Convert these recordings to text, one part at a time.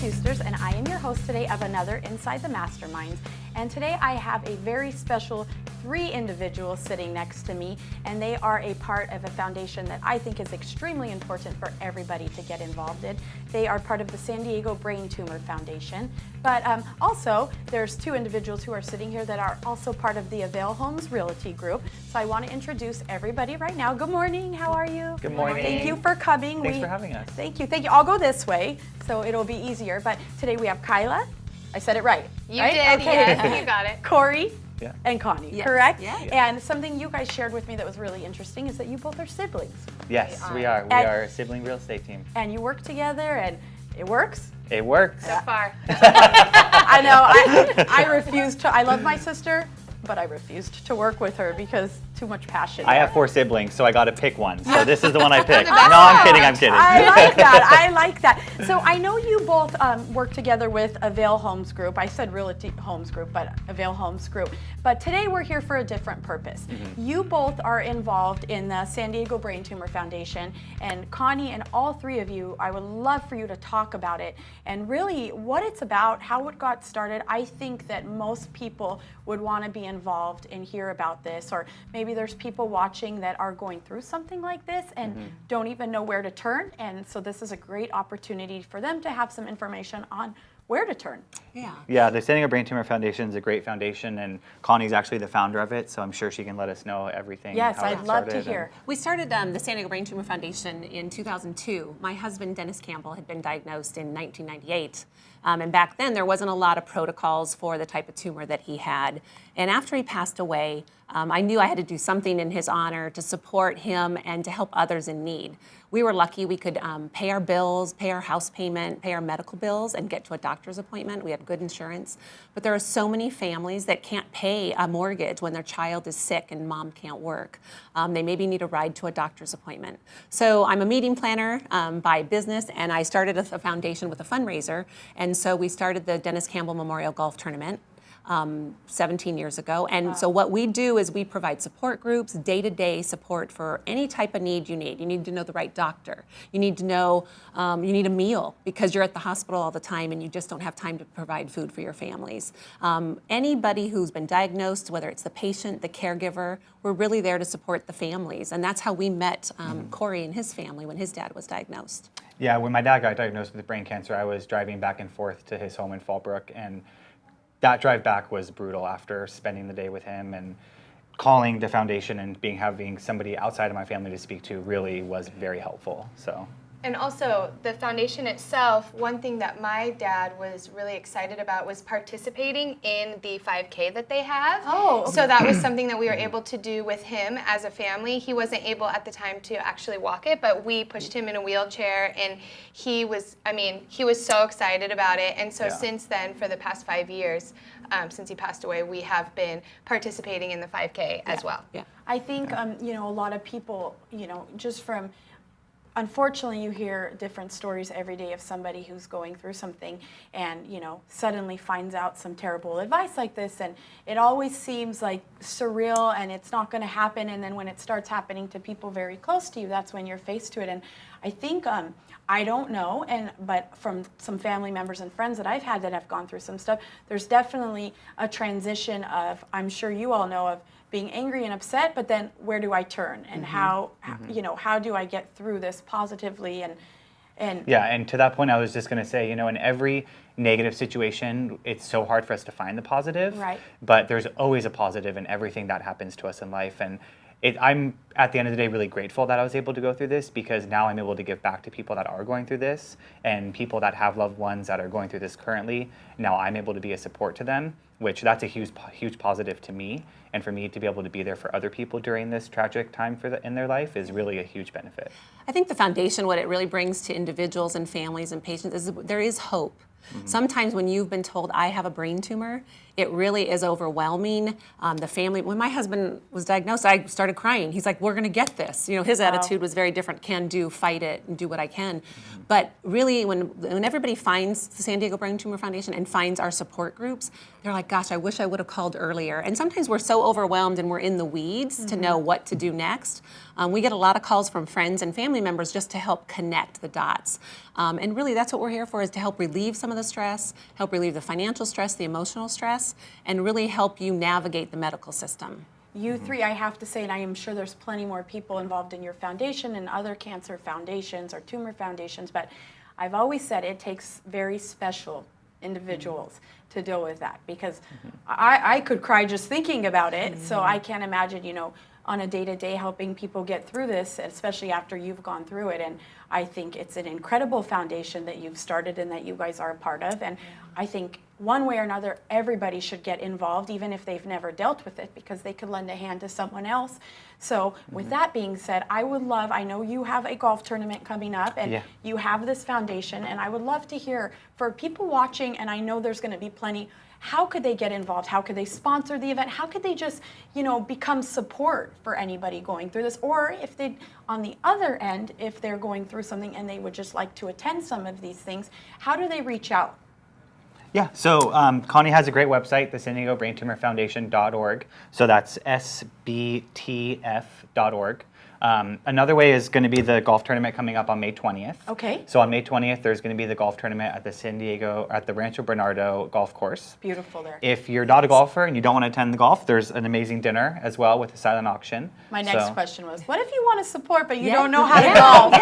Fusters, and I am your host today of another Inside the Masterminds. And today I have a very special 3 individuals sitting next to me, and they are a part of a foundation that I think is extremely important for everybody to get involved in. They are part of the San Diego Brain Tumor Foundation, but also there's 2 individuals who are sitting here that are also part of the Avail Homes Realty Group. So I want to introduce everybody right now. Good morning, how are you? Good morning. Thank you for coming. Thanks for having us. Thank you. I'll go this way, so it'll be easier. But today we have Kyla. I said it right. You right? did, okay. yes, you got it. Corey Yeah. and Connie, Yes. correct? Yeah. And something you guys shared with me that was really interesting is that you both are siblings. Yes, we are. We are a sibling real estate team. And you work together, and it works? It works. So far. I know. I refused to. I love my sister, but I refused to work with her because too much passion. I have 4 siblings, so I got to pick one. So this is the one I picked. No, I'm kidding. I'm kidding. I like that. I like that. So I know you both work together with Avail Homes Group. I said Realty Homes Group, but Avail Homes Group. But today we're here for a different purpose. You both are involved in the San Diego Brain Tumor Foundation, and Connie and all 3 of you, I would love for you to talk about it and really what it's about, how it got started. I think that most people would want to be involved and hear about this, or maybe there's people watching that are going through something like this and don't even know where to turn, and so this is a great opportunity for them to have some information on where to turn. Yeah, the San Diego Brain Tumor Foundation is a great foundation, and Connie's actually the founder of it, so I'm sure she can let us know everything. Yes, how it I'd love to started hear. We started the San Diego Brain Tumor Foundation in 2002. My husband, Dennis Campbell, had been diagnosed in 1998. And back then, there wasn't a lot of protocols for the type of tumor that he had. And after he passed away, I knew I had to do something in his honor to support him and to help others in need. We were lucky we could pay our bills, pay our house payment, pay our medical bills, and get to a doctor's appointment. We had good insurance. But there are so many families that can't pay a mortgage when their child is sick and mom can't work. They maybe need a ride to a doctor's appointment. So I'm a meeting planner by business, and I started a foundation with a fundraiser. And so we started the Dennis Campbell Memorial Golf Tournament 17 years ago. And so what we do is we provide support groups, day-to-day support for any type of need you need. You need to know the right doctor. You need to know you need a meal because you're at the hospital all the time and you just don't have time to provide food for your families. Anybody who's been diagnosed, whether it's the patient, the caregiver, we're really there to support the families. And that's how we met Corey and his family when his dad was diagnosed. Yeah, when my dad got diagnosed with brain cancer, I was driving back and forth to his home in Fallbrook, and that drive back was brutal after spending the day with him, and calling the foundation and having somebody outside of my family to speak to really was very helpful. So. And also, the foundation itself, one thing that my dad was really excited about was participating in the 5K that they have. Oh. So that was something that we were able to do with him as a family. He wasn't able at the time to actually walk it, but we pushed him in a wheelchair, and he was so excited about it. And so since then, for the past 5 years, since he passed away, we have been participating in the 5K as well. Yeah. I think, a lot of people, just from, unfortunately, you hear different stories every day of somebody who's going through something and, suddenly finds out some terrible advice like this, and it always seems like surreal and it's not going to happen, and then when it starts happening to people very close to you, that's when you're faced to it. And I think, I don't know, but from some family members and friends that I've had that have gone through some stuff, there's definitely a transition of, I'm sure you all know, of being angry and upset, but then where do I turn, and how do I get through this positively, and Yeah, and to that point, I was just going to say, in every negative situation, it's so hard for us to find the positive. Right. But there's always a positive in everything that happens to us in life, and I'm, at the end of the day, really grateful that I was able to go through this, because now I'm able to give back to people that are going through this, and people that have loved ones that are going through this currently. Now I'm able to be a support to them, which that's a huge positive to me. And for me to be able to be there for other people during this tragic time in their life is really a huge benefit. I think the foundation, what it really brings to individuals and families and patients is there is hope. Sometimes when you've been told, I have a brain tumor, it really is overwhelming. The family, when my husband was diagnosed, I started crying. He's like, we're going to get this. You know, his attitude was very different. Can do, fight it, and do what I can. But really, when everybody finds the San Diego Brain Tumor Foundation and finds our support groups, they're like, gosh, I wish I would have called earlier. And sometimes we're so overwhelmed and we're in the weeds to know what to do next. We get a lot of calls from friends and family members just to help connect the dots. And really, that's what we're here for, is to help relieve some of the stress, help relieve the financial stress, the emotional stress, and really help you navigate the medical system. You three, I have to say, and I am sure there's plenty more people involved in your foundation and other cancer foundations or tumor foundations, but I've always said it takes very special individuals to deal with that, because I could cry just thinking about it. So I can't imagine, you know, on a day-to-day helping people get through this, especially after you've gone through it. And I think it's an incredible foundation that you've started and that you guys are a part of. And I think one way or another, everybody should get involved, even if they've never dealt with it, because they could lend a hand to someone else. So with that being said, I would love, I know you have a golf tournament coming up and you have this foundation, and I would love to hear, for people watching, and I know there's going to be plenty, how could they get involved? How could they sponsor the event? How could they just, you know, become support for anybody going through this? Or if they, on the other end, if they're going through something and they would just like to attend some of these things, how do they reach out? Yeah, so Connie has a great website, the San Diego Brain Tumor Foundation.org. So that's SBTF.org. Another way is going to be the golf tournament coming up on May 20th. Okay. So on May 20th, there's going to be the golf tournament at the Rancho Bernardo golf course. Beautiful there. If you're not a golfer and you don't want to attend the golf, there's an amazing dinner as well with a silent auction. My next question was, what if you want to support but you don't know how to golf?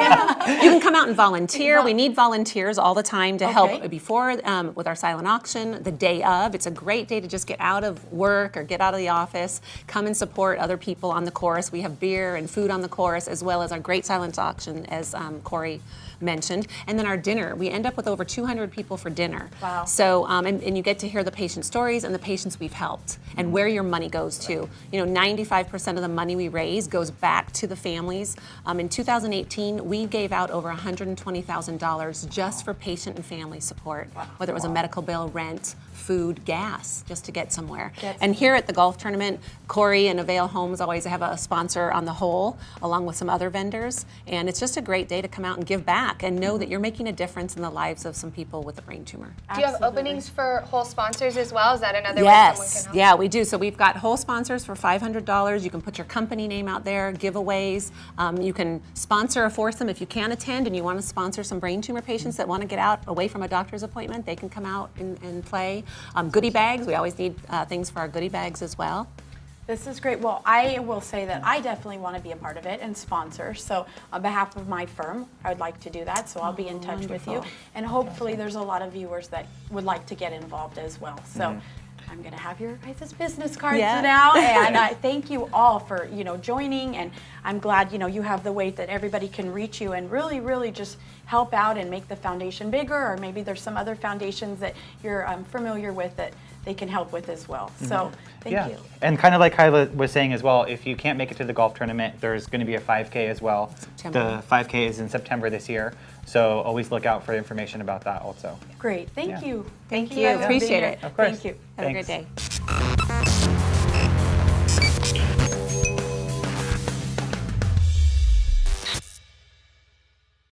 You can come out and volunteer. We need volunteers all the time to help before with our silent auction, the day of. It's a great day to just get out of work or get out of the office, come and support other people on the course. We have beer and food on the course, as well as our great silent auction, as Corey mentioned, and then our dinner. We end up with over 200 people for dinner. Wow. So, and you get to hear the patient stories and the patients we've helped and where your money goes to. You know, 95% of the money we raise goes back to the families. In 2018, we gave out over $120,000 just for patient and family support, whether it was a medical bill, rent, food, gas, just to get somewhere. And here at the golf tournament, Corey and Avail Homes always have a sponsor on the hole, along with some other vendors. And it's just a great day to come out and give back and know that you're making a difference in the lives of some people with a brain tumor. Do you have openings for whole sponsors as well? Is that another way someone can help? Yeah, we do. So we've got whole sponsors for $500. You can put your company name out there, giveaways. You can sponsor a foursome if you can't attend and you want to sponsor some brain tumor patients that want to get out away from a doctor's appointment. They can come out and play. Goodie bags. We always need things for our goodie bags as well. This is great. Well, I will say that I definitely want to be a part of it and sponsor. So on behalf of my firm, I would like to do that. So I'll be in touch with you. And hopefully there's a lot of viewers that would like to get involved as well. So I'm going to have your guys' business cards now. And I thank you all for, you know, joining. And I'm glad, you know, you have the way that everybody can reach you and really, really just help out and make the foundation bigger. Or maybe there's some other foundations that you're familiar with that they can help with as well. So thank you. And kind of like Kyla was saying as well, if you can't make it to the golf tournament, there's going to be a 5K as well. The 5K is in September this year. So always look out for information about that also. Great. Thank you. Thank you. Appreciate it. Of course. Thank you. Have a great day.